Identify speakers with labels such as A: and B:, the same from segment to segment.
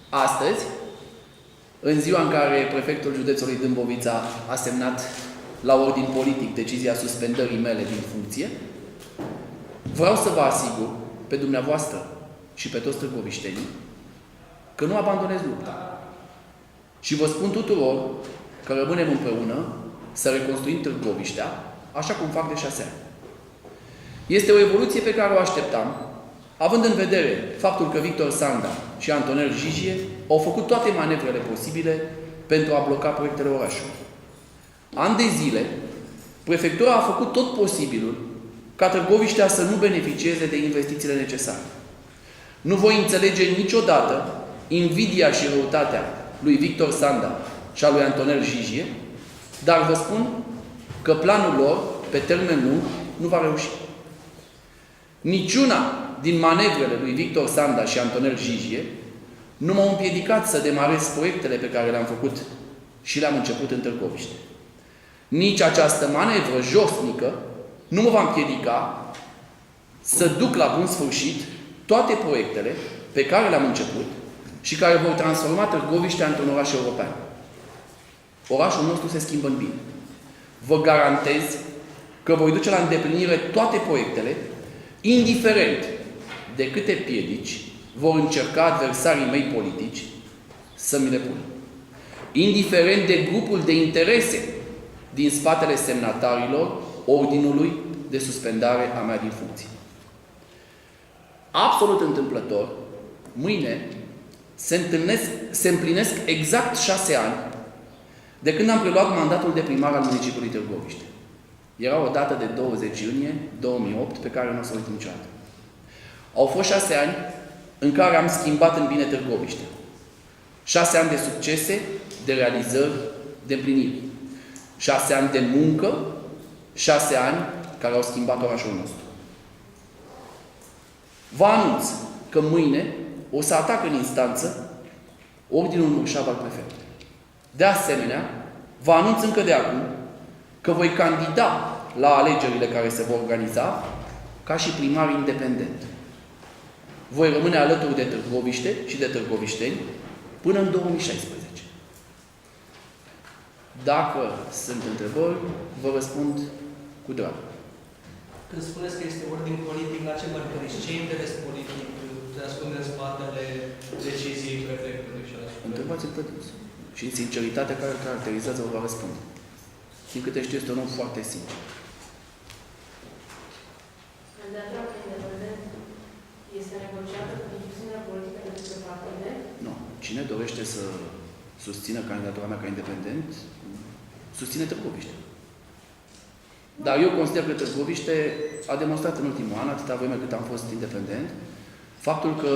A: Astăzi, în ziua în care prefectul județului Dâmbovița a semnat la ordin politic decizia suspendării mele din funcție, vreau să vă asigur pe dumneavoastră și pe toți târgoviștenii că nu abandonez lupta. Și vă spun tuturor că rămânem împreună să reconstruim Târgoviștea, așa cum fac de 6 ani. Este o evoluție pe care o așteptam, având în vedere faptul că Victor Sanda și Antonel Jijie au făcut toate manevrele posibile pentru a bloca proiectele orașului. Ani de zile, prefectura a făcut tot posibilul ca Târgoviștea să nu beneficieze de investițiile necesare. Nu voi înțelege niciodată invidia și răutatea lui Victor Sanda și a lui Antonel Jijie, dar vă spun că planul lor, pe termen lung, nu va reuși. Niciuna din manevrele lui Victor Sanda și Antonel Jijie nu m-au împiedicat să demarez proiectele pe care le-am făcut și le-am început în Târgoviște. Nici această manevră josnică nu mă va împiedica să duc la bun sfârșit toate proiectele pe care le-am început și care vor transforma Târgoviștea într-un oraș european. Orașul nostru se schimbă în bine. Vă garantez că voi duce la îndeplinire toate proiectele, indiferent de câte piedici vor încerca adversarii mei politici să mi le pună. Indiferent de grupul de interese din spatele semnatarilor ordinului de suspendare a mea din funcție. Absolut întâmplător, mâine se împlinesc exact 6 ani de când am preluat mandatul de primar al municipiului Târgoviște. Era o dată de 20 iunie 2008 pe care nu o să o uit niciodată. Au fost 6 ani în care am schimbat în bine Târgoviște. 6 ani de succese, de realizări, de împliniri. 6 ani de muncă, 6 ani care au schimbat orașul nostru. Vă anunț că mâine o să atac în instanță ordinul mărșav al prefectului. De asemenea, vă anunț încă de acum că voi candida la alegerile care se vor organiza ca și primar independent. Voi rămâne alături de Târgoviște și de târgovișteni până în 2016. Dacă sunt întrebări, vă răspund cu drag.
B: Când spuneți că este ordin politic, la ce vă referiți? Ce interes politic se ascunde în spatele deciziei prefectului și așa?
A: Întrebați-l pe toți. Și în sinceritatea care îl caracterizează, vă va răspunde. Din câte știu, este un om foarte sincer.
C: Candidatura independent este negociată cu susținerea politică de către partide?
A: Nu. Cine dorește să susțină candidatura mea ca independent, susține Târgoviște. Dar eu consider că Târgoviște a demonstrat în ultimul an, atâta vreme cât am fost independent, faptul că,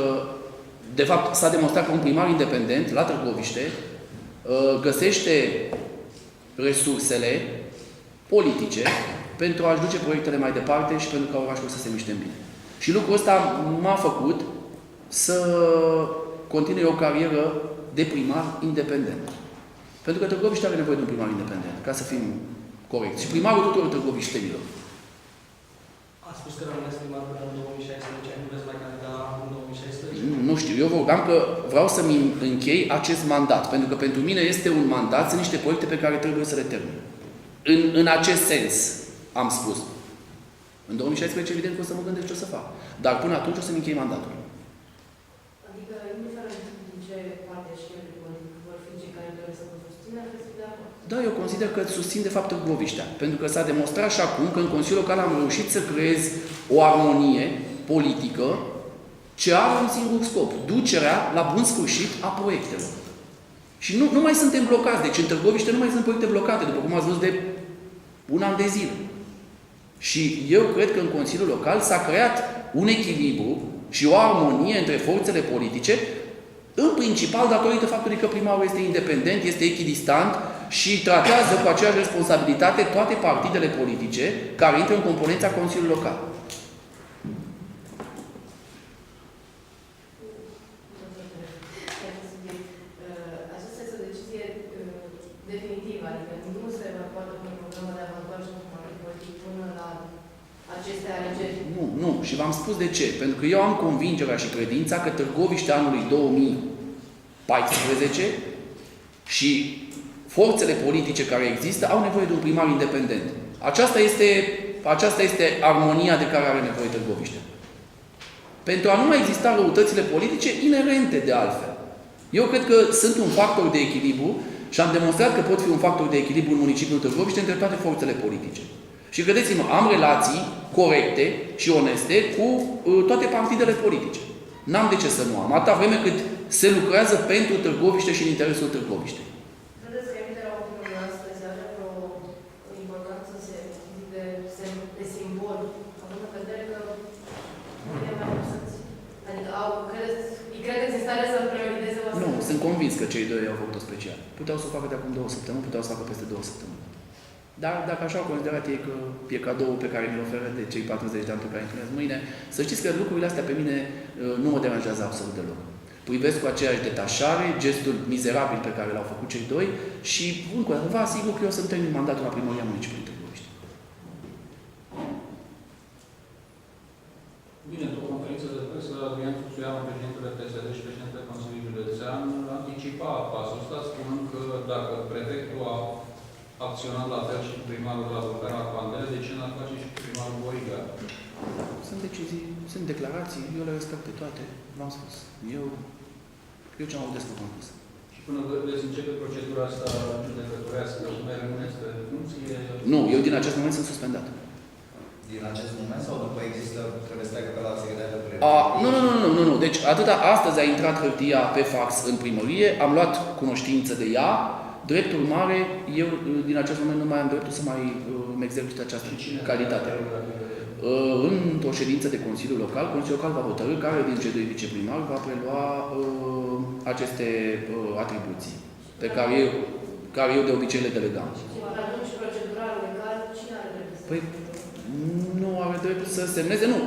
A: de fapt, s-a demonstrat că un primar independent la Târgoviște găsește resursele politice pentru a-și duce proiectele mai departe și pentru ca orașul să se miște în bine. Și lucrul ăsta m-a făcut să continui o carieră de primar independent. Pentru că Târgoviște are nevoie de un primar independent, ca să fim corecți. Și primarul tuturor târgoviștenilor.
B: A spus că rămâneți primar până în 2016, nu veți mai candida în 2016?
A: Nu știu, eu vorbeam că vreau să-mi închei acest mandat, pentru că pentru mine este un mandat, sunt niște proiecte pe care trebuie să le termin. În acest sens am spus. În 2016, evident că o să mă gândesc ce o să fac. Dar până atunci o să-mi închei mandatul.
C: Adică, indiferent din ce parte și vor fi cei care doresc să vă susțină, veți fi de acord.
A: Da, eu consider că susțin de fapt Târgoviștea. Pentru că s-a demonstrat și acum că în Consiliul Local am reușit să creez o armonie politică ce are un singur scop. Ducerea la bun sfârșit a proiectelor. Și nu mai suntem blocați. Deci în Târgoviște nu mai sunt proiecte blocate, după cum ați văzut de un an de zile. Și eu cred că în Consiliul Local s-a creat un echilibru și o armonie între forțele politice, în principal datorită faptului că primarul este independent, este echidistant și tratează cu aceeași responsabilitate toate partidele politice care intră în componența Consiliului Local.
C: Aceasta este o decizie definitivă, adică nu se va poate pune problemă de avantaj în partid politic până la aceste alegeri.
A: Nu. Și v-am spus de ce. Pentru că eu am convingerea și credința că Târgoviște anului 2000 14 și forțele politice care există au nevoie de un primar independent. Aceasta este armonia de care are nevoie Târgoviște. Pentru a nu mai exista răutățile politice inerente de altfel. Eu cred că sunt un factor de echilibru și am demonstrat că pot fi un factor de echilibru în municipiul Târgoviște între toate forțele politice. Și credeți-mă, am relații corecte și oneste cu toate partidele politice. N-am de ce să nu am, atâta vreme cât se lucrează pentru Târgoviște și în interesul Târgoviște.
C: Credeți că emiterea opiniilor astăzi are o importanță de simbol, având în vedere că nu e mai absenți? Adică îi credeți în stare să prioriteze o
A: Nu, sunt convins că cei doi au făcut-o special. Puteau să o facă de acum 2 săptămâni, puteau să o facă peste 2 săptămâni. Dar dacă așa au considerat ei că e cadou pe care mi-l oferă de cei 40 de ani pe care îi întâlnesc mâine, să știți că lucrurile astea pe mine nu mă deranjează absolut deloc. Privesc cu aceeași detașare gestul mizerabil pe care l-au făcut cei doi și, încă o dată, vă asigur că eu să-mi termin mandatul la primăria municipiului Târgoviște.
D: Bine, într-o conferință de presă, Adrian Tuțuianu, președintele PSD și președintele Consiliului Județean, anticipa pasul ăsta, spunând că dacă prefectul a acționat la fel și primarul de la Vulcana Pandele, de ce n-ar face și primarul Boriga?
A: Sunt decizii, sunt declarații, eu le respect pe toate, v-am spus. Eu ce am auzit că am spus.
D: Și până veți începe procedura asta judecătorească, nu mai rămâneți pe funcție?
A: Nu, eu din acest moment sunt suspendat.
E: Din acest moment sau după există, trebuie să treacă pe la secretarul de
A: Nu. Deci, atâta astăzi a intrat hârtia pe fax în primărie, am luat cunoștință de ea, drept urmare, eu din acest moment nu mai am dreptul să mai îmi exercit această calitate. Într-o ședință de Consiliul Local, Consiliul Local va hotărî care din cei doi viceprimari va prelua aceste atribuții pe care eu de obicei le delegam.
C: Și atunci, procedural legal, cine are dreptul să...
A: Păi, nu are dreptul să semneze, nu.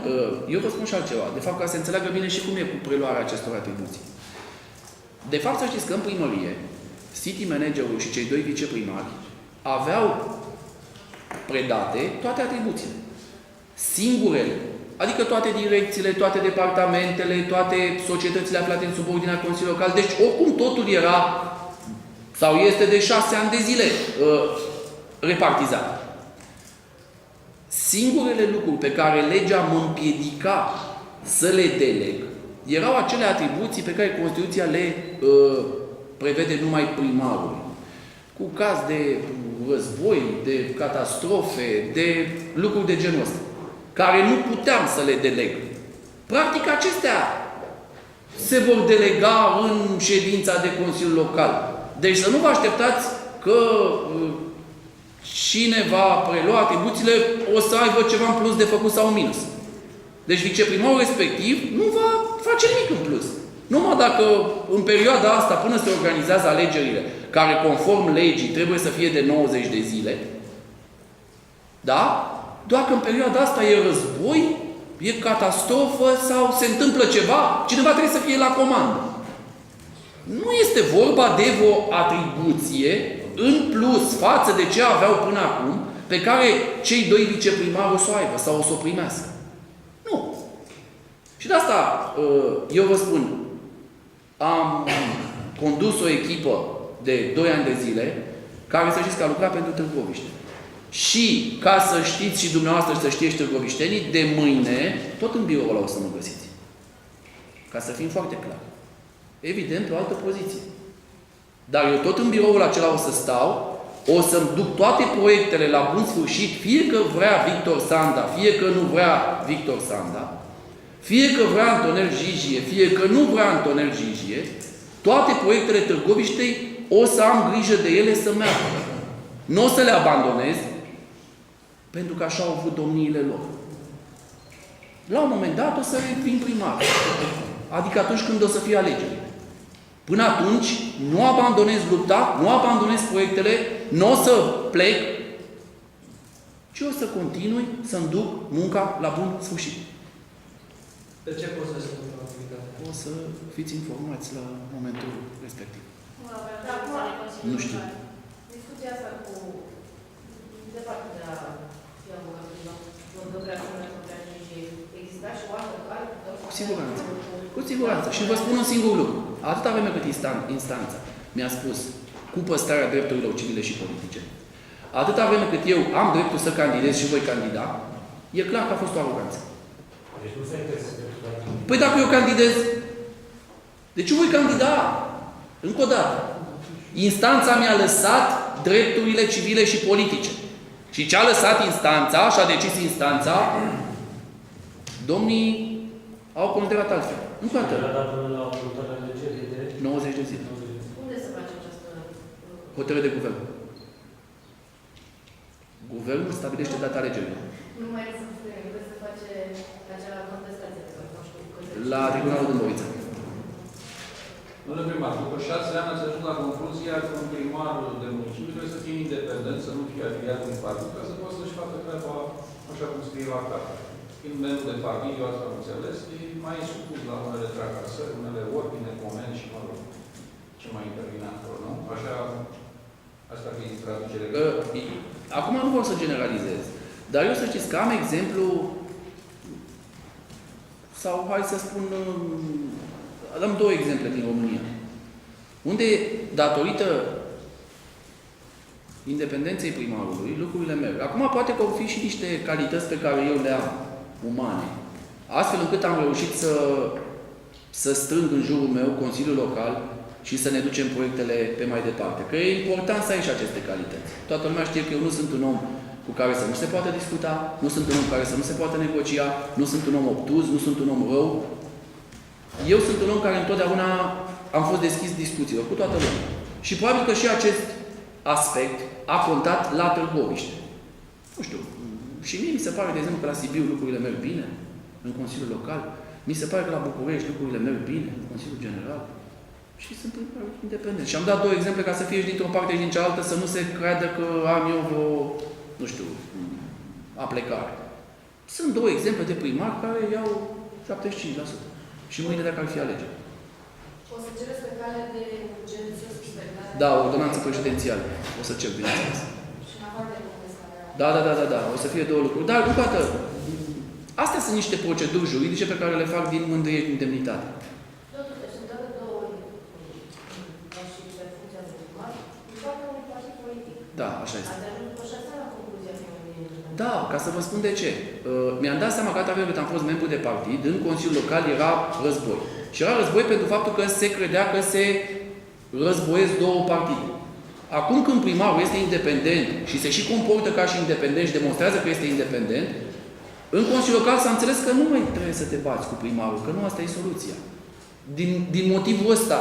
A: Eu vă spun și altceva. De fapt, ca să înțeleagă bine și cum e cu preluarea acestor atribuții. De fapt, să știți că în primărie, city managerul și cei doi viceprimari aveau predate toate atribuțiile. Singurele, adică toate direcțiile, toate departamentele, toate societățile aflate în subordinea Consiliului Local. Deci, oricum, totul era, sau este de 6 ani de zile repartizat. Singurele lucruri pe care legea mă împiedica să le deleg erau acele atribuții pe care Constituția le prevede numai primarului. Cu caz de război, de catastrofe, de lucruri de genul ăsta, care nu puteam să le deleg. Practic, acestea se vor delega în ședința de Consiliul Local. Deci să nu vă așteptați că cine va prelua atribuțiile o să aibă ceva în plus de făcut sau în minus. Deci viceprimarul respectiv nu va face nimic în plus. Numai dacă în perioada asta, până se organizează alegerile, care conform legii trebuie să fie de 90 de zile, da? Doar că în perioada asta e război, e catastrofă sau se întâmplă ceva, cineva trebuie să fie la comandă. Nu este vorba de o atribuție în plus față de ce aveau până acum, pe care cei doi viceprimari o să o aibă sau o să o primească. Nu. Și de asta, eu vă spun, am condus o echipă de 2 ani de zile, care să știți că a lucrat pentru Târgoviște. Și, ca să știți și dumneavoastră și să știe și târgoviștenii, de mâine, tot în biroul ăla o să mă găsiți. Ca să fim foarte clar. Evident, pe o altă poziție. Dar eu tot în biroul acela o să stau, o să-mi duc toate proiectele la bun sfârșit, fie că vrea Victor Sanda, fie că nu vrea Victor Sanda, fie că vrea Antonel Jijie, fie că nu vrea Antonel Jijie, toate proiectele Târgoviștei o să am grijă de ele să meargă. Nu o să le abandonez, pentru că așa au avut domniile lor. La un moment dat o să revin primar. Adică atunci când o să fie alegeri. Până atunci, nu abandonez lupta, nu abandonez proiectele, nu o să plec, ci o să continui să-mi duc munca la bun sfârșit.
B: De ce procesul de activitate?
A: O să fiți informați la momentul respectiv.
C: Nu
A: știu.
C: Discuția asta cu de partea de a fi avocatul, nu prea exista și o altă cale.
A: Cu siguranță. Cu siguranță. Și vă spun un singur lucru. Atâta vreme cât instanța mi-a spus cu păstrarea drepturilor civile și politice, atâta vreme cât eu am dreptul să candidez și voi candida, e clar că a fost o aroganță.
F: Deci nu se interesează.
A: Păi dacă eu candidez, de ce voi candida? Încă o dată. Instanța mi-a lăsat drepturile civile și politice. Și ce a lăsat instanța, și a decis instanța, domnii au considerat altfel. Încă o dată.
F: Dat până la următoarea alegeri de
A: 90 de zile.
C: Unde se face această...
A: Hotărâre de guvern. Guvernul stabilește data alegerilor.
C: Nu mai se face acea contestație, nu știu,
A: La Tribunalul Dâmbovița.
D: Domnule primar, după 6 ani ați ajuns la concluzia că un primar de municipiu trebuie să fie independent, să nu fie afiliat în partid, ca să poată să-și facă treaba așa cum scrie la carte. Fiind membru de partid, eu asta am înțeles, e mai supus la unele tracasări, unele ordine, comenzi și, mă rog, ce mai intervine acolo, nu? Așa, asta ar fi traducere.
A: Acum nu vreau să generalizez, dar eu să știți că am exemplu, sau hai să spun, dăm 2 exemple din România, unde, datorită independenței primarului, lucrurile merg. Acum poate că au fi și niște calități pe care eu le am, umane, astfel încât am reușit să strâng în jurul meu Consiliul Local și să ne ducem proiectele pe mai departe. Că e important să ai și aceste calități. Toată lumea știe că eu nu sunt un om cu care să nu se poate discuta, nu sunt un om cu care să nu se poate negocia, nu sunt un om obtuz, nu sunt un om rău. Eu sunt un om care întotdeauna am fost deschis discuțiilor cu toată lumea. Și probabil că și acest aspect a contat la Târgoviște. Nu știu, și mie mi se pare, de exemplu, că la Sibiu lucrurile merg bine, în Consiliul Local. Mi se pare că la București lucrurile merg bine, în Consiliul General. Și sunt independent. Și am dat 2 exemple ca să fie și dintr-o parte și din cealaltă, să nu se creadă că am eu vreo, nu știu, aplecare. Sunt 2 exemple de primari care iau 75%. Și mâine dacă ar fi alegeri.
C: O să cereți pe cale de urgență suspendare?
A: Da, ordonanță prezidențială. O să cer, bineînțeles.
C: Și în afară de contestarea?
A: Da. O să fie 2 lucruri. Dar, încă o dată, astea sunt niște proceduri juridice pe care le fac din mândrie și indemnitate.
C: Totuși, sunt date 2 ori ca și pe funcția de primar, din partea unui partid politic.
A: Da, așa este.
C: Ați ajuns după 6 ani la concluzia că nu e independent.
A: Da, ca să vă spun de ce. Mi-am dat seama că atâta vreme cât am fost membru de partid, în Consiliul Local era război. Și era război pentru faptul că se credea că se războiesc 2 partide. Acum când primarul este independent și se și comportă ca și independent și demonstrează că este independent, în Consiliul Local s-a înțeles că nu mai trebuie să te bați cu primarul, că nu asta e soluția. Din motivul ăsta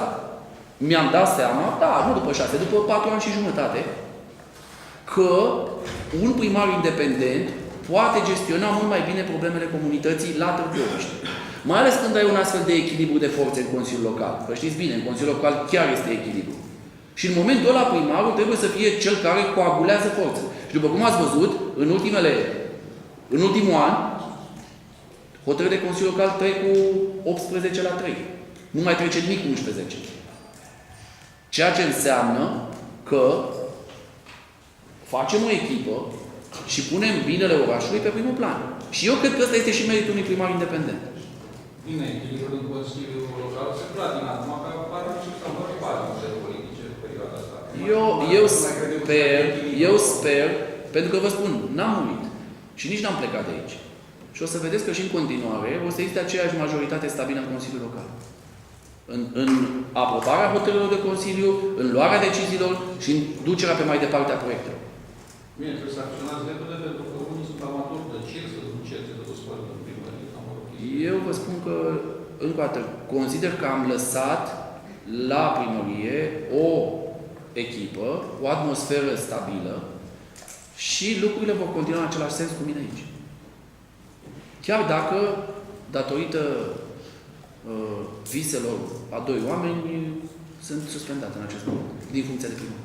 A: mi-am dat seama, da, nu după 6, după 4 ani și jumătate, că un primar independent poate gestiona mult mai bine problemele comunității la Târgoviște. Mai ales când ai un astfel de echilibru de forțe în Consiliul Local. Că știți bine, în Consiliul Local chiar este echilibru. Și în momentul ăla primarul trebuie să fie cel care coagulează forțe. Și după cum ați văzut, în ultimul an, hotărârile de Consiliul Local trec cu 18-3. Nu mai trece nimic cu 11. Ceea ce înseamnă că facem o echipă și punem binele orașului pe primul plan. Și eu cred că ăsta este și meritul unui primar independent.
D: Bine, echilibrul în Consiliul Local se clatină acum, că apar niște schimbări politice în perioada asta.
A: Eu sper, pentru că vă spun, n-am murit și nici n-am plecat de aici. Și o să vedeți că și în continuare o să existe aceeași majoritate stabilă în Consiliul Local. În aprobarea hotărârilor de Consiliu, în luarea deciziilor și în ducerea pe mai departe a proiectelor.
D: Bine, trebuie să acționați repede, pentru că unii sunt amatori de cer, să nu cerți de tot spărul în primărie.
A: Eu vă spun că, încă o dată, consider că am lăsat la primărie o echipă, o atmosferă stabilă și lucrurile vor continua în același sens cu mine aici. Chiar dacă, datorită viselor a 2 oameni, sunt suspendat în acest moment, din funcția de primar.